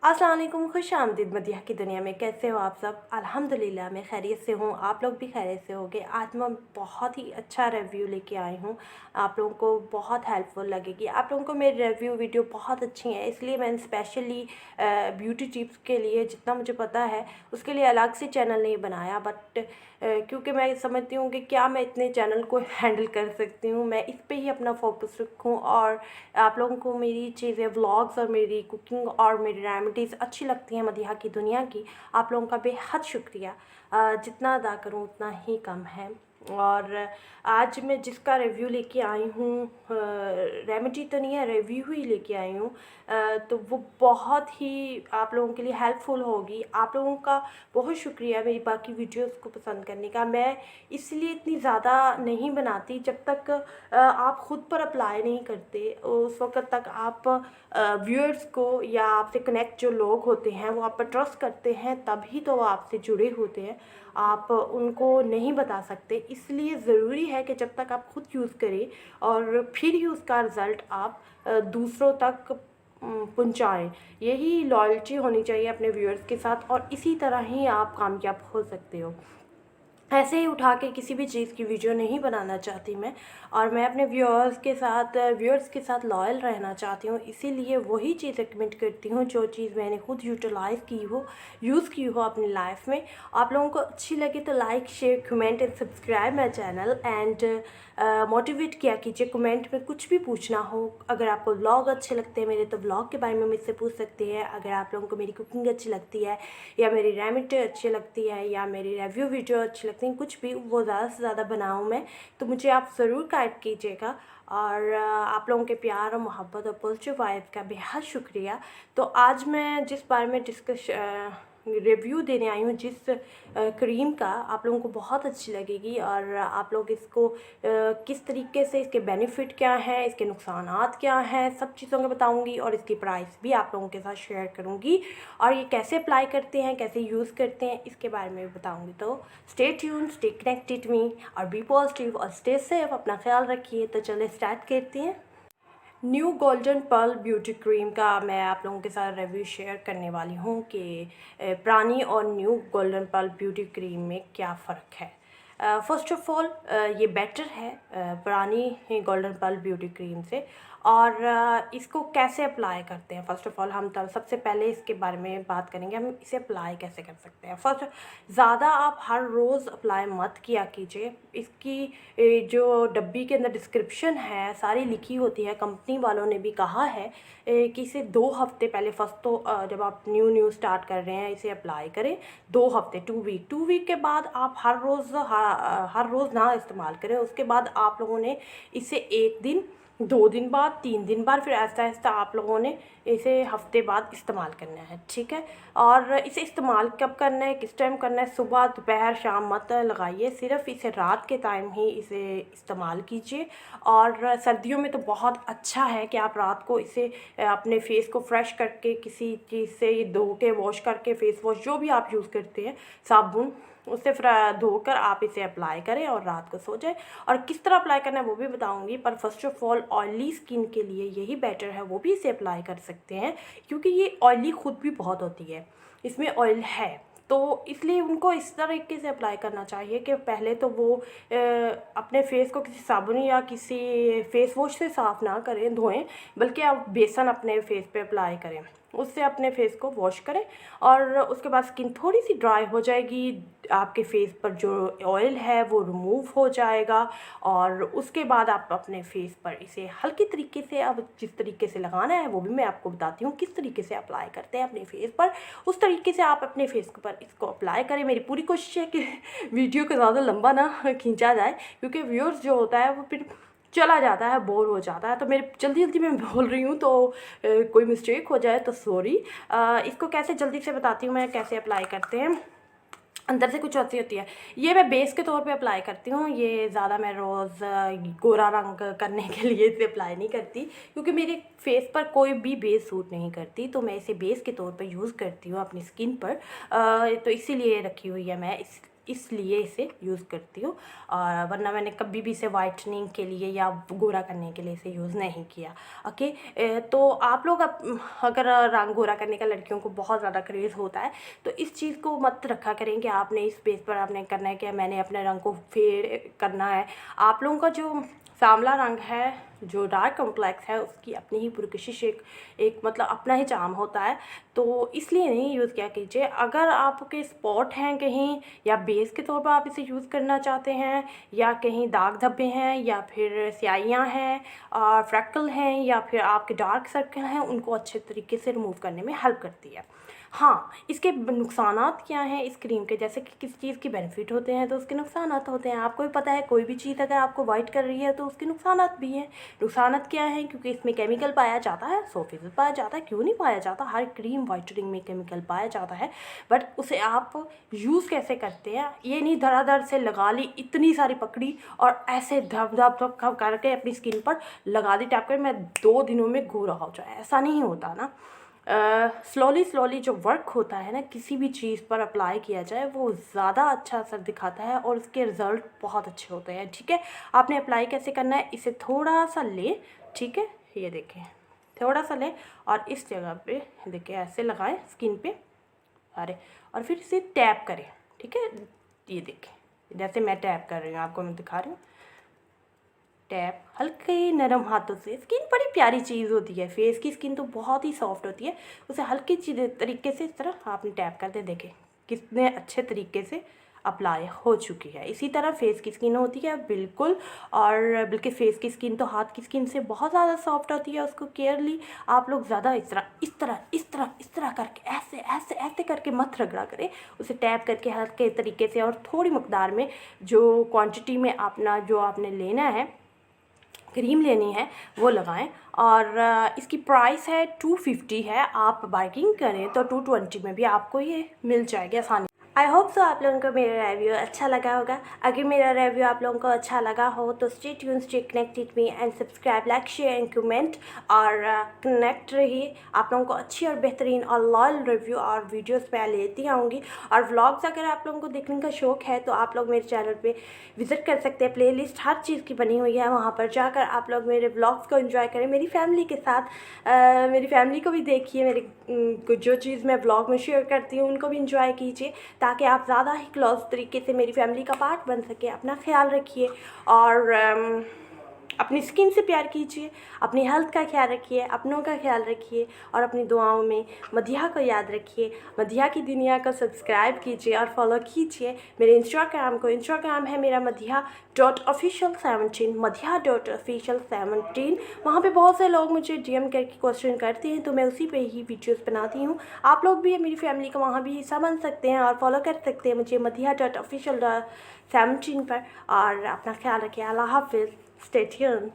अस्सलाम वालेकुम, खुश आमदीद मदीहा की दुनिया में। कैसे हो आप सब? अल्हम्दुलिल्लाह मैं खैरियत से हूँ। आप लोग भी खैरियत से होंगे। आज मैं बहुत ही अच्छा रिव्यू लेके आई हूँ, आप लोगों को बहुत हेल्पफुल लगेगी। आप लोगों को मेरी रिव्यू वीडियो बहुत अच्छी है, इसलिए मैंने स्पेशली ब्यूटी टिप्स के लिए जितना मुझे पता है उसके लिए अलग से चैनल नहीं बनाया। बट क्योंकि मैं समझती हूँ कि क्या मैं इतने चैनल को हैंडल कर सकती हूँ, मैं इस पे ही अपना फोकस रखूँ और आप लोगों को मेरी चीज़ें व्लॉग्स और मेरी कुकिंग और मेरी रेमेडीज़ अच्छी लगती हैं मदीहा की दुनिया की। आप लोगों का बेहद शुक्रिया। जितना अदा करूँ उतना ही कम है। और आज मैं जिसका रिव्यू लेके आई हूँ, रेमेडी तो नहीं है, रिव्यू ही लेके आई हूँ, तो वो बहुत ही आप लोगों के लिए हेल्पफुल होगी। आप लोगों का बहुत शुक्रिया मेरी बाकी वीडियोस को पसंद करने का। मैं इसलिए इतनी ज़्यादा नहीं बनाती जब तक आप ख़ुद पर अप्लाई नहीं करते, उस वक़्त तक आप व्यूअर्स को या आपसे कनेक्ट जो लोग होते हैं वो आप पर ट्रस्ट करते हैं, तभी तो वो आपसे जुड़े होते हैं। आप उनको नहीं बता सकते, इसलिए ज़रूरी है कि जब तक आप ख़ुद यूज़ करें और फिर ही उसका रिज़ल्ट आप दूसरों तक पहुँचाएँ। यही लॉयल्टी होनी चाहिए अपने व्यूअर्स के साथ और इसी तरह ही आप कामयाब हो सकते हो। ऐसे ही उठा के किसी भी चीज़ की वीडियो नहीं बनाना चाहती मैं, और मैं अपने व्यूअर्स के साथ लॉयल रहना चाहती हूँ। इसीलिए वही चीज़ रिकमेंड करती हूँ जो चीज़ मैंने खुद यूटिलाइज़ की हो, यूज़ की हो अपनी लाइफ में। आप लोगों को अच्छी लगे तो like, share, comment and subscribe my channel and motivate किया कीजिए। कमेंट में कुछ भी पूछना हो, अगर आपको व्लॉग अच्छे लगते हैं मेरे तो व्लॉग के बारे में मुझसे पूछ सकते हैं। अगर आप लोगों को मेरी कुकिंग अच्छी लगती है या मेरी रेमेडी अच्छी लगती है या मेरी रिव्यू वीडियो अच्छी लगती है, कुछ भी वो ज़्यादा से ज़्यादा बनाऊँ मैं, तो मुझे आप ज़रूर गाइड कीजिएगा। और आप लोगों के प्यार और मोहब्बत और पॉजिटिव वाइब का बेहद शुक्रिया। तो आज मैं जिस बारे में रिव्यू देने आई हूँ, जिस क्रीम का, आप लोगों को बहुत अच्छी लगेगी और आप लोग इसको किस तरीके से, इसके बेनिफिट क्या हैं, इसके नुकसानात क्या हैं, सब चीज़ों को बताऊंगी और इसकी प्राइस भी आप लोगों के साथ शेयर करूंगी और ये कैसे अप्लाई करते हैं, कैसे यूज़ करते हैं, इसके बारे में भी बताऊंगी। तो stay tune, stay connected me और बी पॉजिटिव और स्टे सेफ। अपना ख्याल रखिए। तो चलिए स्टार्ट करते हैं। New Golden Pearl beauty cream का मैं आप लोगों के साथ रिव्यू शेयर करने वाली हूँ कि पुरानी और new Golden Pearl beauty cream में क्या फ़र्क है। फ़र्स्ट ऑफ़ ऑल ये बेटर है पुरानी गोल्डन पर्ल ब्यूटी क्रीम से। और इसको कैसे अप्लाई करते हैं, फ़र्स्ट ऑफ़ ऑल हम तब सबसे पहले इसके बारे में बात करेंगे, हम इसे अप्लाई कैसे कर सकते हैं। फर्स्ट, ज़्यादा आप हर रोज़ अप्लाई मत किया कीजिए। इसकी जो डब्बी के अंदर डिस्क्रिप्शन है सारी लिखी होती है, कंपनी वालों ने भी कहा है कि इसे 2 हफ़्ते पहले, फर्स्ट तो जब आप न्यू स्टार्ट कर रहे हैं इसे अप्लाई करें 2 हफ़्ते, 2 वीक के बाद आप हर रोज़ ना इस्तेमाल करें। उसके बाद आप लोगों ने इसे 1 दिन, 2 दिन बाद, 3 दिन बाद, फिर ऐसा ऐसा आप लोगों ने इसे हफ्ते बाद इस्तेमाल करना है, ठीक है। और इसे इस्तेमाल कब करना है, किस टाइम करना है, सुबह, दोपहर, शाम मत लगाइए, सिर्फ इसे रात के टाइम ही इसे इस्तेमाल कीजिए। और सर्दियों में तो बहुत अच्छा है कि आप रात को इसे अपने फेस को फ्रेश करके किसी चीज़ से धो के, वॉश करके, फेस वॉश जो भी आप यूज़ करते हैं, साबुन, उससे फिर धोकर आप इसे अप्लाई करें और रात को सो जाए। और किस तरह अप्लाई करना है वो भी बताऊंगी, पर first of all oily skin के लिए यही बेटर है, वो भी इसे अप्लाई कर सकते हैं क्योंकि ये ऑयली खुद भी बहुत होती है, इसमें ऑयल है, तो इसलिए उनको इस तरीके से अप्लाई करना चाहिए कि पहले तो वो अपने फेस को किसी साबुन या किसी फेस वॉश से साफ़ ना करें, धोएं, बल्कि आप बेसन अपने फेस पे अप्लाई करें, उससे अपने फेस को वॉश करें और उसके बाद स्किन थोड़ी सी ड्राई हो जाएगी, आपके फेस पर जो ऑयल है वो रिमूव हो जाएगा। और उसके बाद आप अपने फेस पर इसे हल्की तरीके से, अब जिस तरीके से लगाना है वो भी मैं आपको बताती हूँ किस तरीके से अप्लाई करते हैं अपने फेस पर, उस तरीके से आप अपने फेस पर इसको अप्लाई करें। मेरी पूरी कोशिश है कि वीडियो को ज़्यादा लंबा ना खींचा जाए, क्योंकि व्यूअर्स जो होता है वो फिर चला जाता है, बोर हो जाता है। तो मेरे जल्दी जल्दी मैं बोल रही हूँ, तो कोई मिस्टेक हो जाए तो सॉरी। इसको कैसे जल्दी से बताती हूँ मैं, कैसे अप्लाई करते हैं। अंदर से कुछ ऐसी होती है, ये मैं बेस के तौर पे अप्लाई करती हूँ, ये ज़्यादा मैं रोज़ गोरा रंग करने के लिए इसे अप्लाई नहीं करती, क्योंकि मेरे फेस पर कोई भी बेस सूट नहीं करती, तो मैं इसे बेस के तौर पे यूज़ करती हूँ अपनी स्किन पर। तो इसीलिए रखी हुई है मैं इसलिए इसे यूज़ करती हूँ। और वरना मैंने कभी भी इसे वाइटनिंग के लिए या गोरा करने के लिए इसे यूज़ नहीं किया। ओके, तो आप लोग अगर रंग गोरा करने का लड़कियों को बहुत ज़्यादा क्रेज़ होता है तो इस चीज़ को मत रखा करें कि आपने इस बेस पर आपने करना है कि मैंने अपने रंग को फेड करना है। आप लोगों का जो सांवला रंग है, जो डार्क कॉम्प्लेक्स है, उसकी अपनी ही पुरकशिश एक मतलब अपना ही चार्म होता है, तो इसलिए नहीं यूज़ किया कीजिए। अगर आपके स्पॉट हैं कहीं या बेस के तौर पर आप इसे यूज़ करना चाहते हैं, या कहीं दाग धब्बे हैं, या फिर स्याहियाँ हैं और फ्रैकल हैं, या फिर आपके डार्क सर्कल हैं, उनको अच्छे तरीके से रिमूव करने में हेल्प करती है। हाँ, इसके नुकसानात क्या हैं इस क्रीम के? जैसे कि किस चीज़ के बेनिफिट होते हैं तो उसके नुकसानात होते हैं। आपको भी पता है कोई भी चीज़ अगर आपको वाइट कर रही है तो उसके नुकसानात भी हैं। नुकसानात क्या हैं? क्योंकि इसमें केमिकल पाया जाता है, 100% पाया जाता है, क्यों नहीं पाया जाता, हर क्रीम वाइटनिंग में केमिकल पाया जाता है। बट उसे आप यूज़ कैसे करते हैं, ये नहीं धड़ाधड़ से लगा ली, इतनी सारी पकड़ी और ऐसे धप धप धप करके अपनी स्किन पर लगा दी टैप कर मैं 2 दिनों में गोरा हो जाए, ऐसा नहीं होता ना। स्लोली जो वर्क होता है ना, किसी भी चीज़ पर अप्लाई किया जाए वो ज़्यादा अच्छा असर दिखाता है और उसके रिज़ल्ट बहुत अच्छे होते हैं। ठीक है, आपने अप्लाई कैसे करना है, इसे थोड़ा सा लें, ठीक है, ये देखें, थोड़ा सा लें और इस जगह पे देखिए ऐसे लगाएं स्किन पे सारे, और फिर इसे टैप करें। ठीक है, ये देखें जैसे मैं टैप कर रही हूँ, आपको मैं दिखा रही हूँ, टैप हल्के नरम हाथों से। स्किन बड़ी प्यारी चीज़ होती है, फेस की स्किन तो बहुत ही सॉफ्ट होती है, उसे हल्की चीज़ तरीके से इस तरह आपने टैप कर दे, देखें कितने अच्छे तरीके से अप्लाई हो चुकी है। इसी तरह फेस की स्किन होती है बिल्कुल, और बल्कि फेस की स्किन तो हाथ की स्किन से बहुत ज़्यादा सॉफ्ट होती है। उसको केयरली आप लोग ज़्यादा इस तरह करके ऐसे ऐसे ऐसे करके मत रगड़ा करें, उसे टैप करके हल्के तरीके से और थोड़ी मकदार में जो क्वांटिटी में अपना जो आपने लेना है क्रीम लेनी है वो लगाएं। और इसकी प्राइस है 250 है, आप बार्गेनिंग करें तो 220 में भी आपको ये मिल जाएगी आसानी। आई होप सो आप लोगों को मेरा रिव्यू अच्छा लगा होगा। अगर मेरा रिव्यू आप लोगों को अच्छा लगा हो तो stay tune, stay connected me and subscribe, like, share and comment, और कनेक्ट रहिए। आप लोगों को अच्छी और बेहतरीन और लॉयल रिव्यू और वीडियोस मैं लेती आऊँगी। और व्लॉग्स अगर आप लोगों को देखने का शौक़ है तो आप लोग मेरे चैनल पे विज़िट कर सकते हैं। प्लेलिस्ट हर चीज़ की बनी हुई है, वहाँ पर जाकर आप लोग मेरे व्लॉग्स को एंजॉय करें मेरी फैमिली के साथ। मेरी फैमिली को भी देखिए, मेरे जो चीज़ मैं व्लॉग में शेयर करती हूँ उनको भी इंजॉय कीजिए, ताकि आप ज़्यादा ही क्लोज तरीके से मेरी फैमिली का पार्ट बन सके। अपना ख्याल रखिए और अपनी स्किन से प्यार कीजिए, अपनी हेल्थ का ख्याल रखिए, अपनों का ख्याल रखिए, और अपनी दुआओं में मदिहा को याद रखिए। मदिहा की दुनिया को सब्सक्राइब कीजिए और फॉलो कीजिए मेरे इंस्टाग्राम को। इंस्टाग्राम है मेरा मदिहा.official17, मदिहा.official17। वहाँ पे बहुत से लोग मुझे डीएम करके क्वेश्चन करते हैं, तो मैं उसी पे ही वीडियोस बनाती हूँ। आप लोग भी मेरी फैमिली का वहाँ भी हिस्सा बन सकते हैं और फॉलो कर सकते हैं मुझे मदिहा.official17 पर। और अपना ख्याल रखिए। अल्लाह हाफिज़। Stay tuned.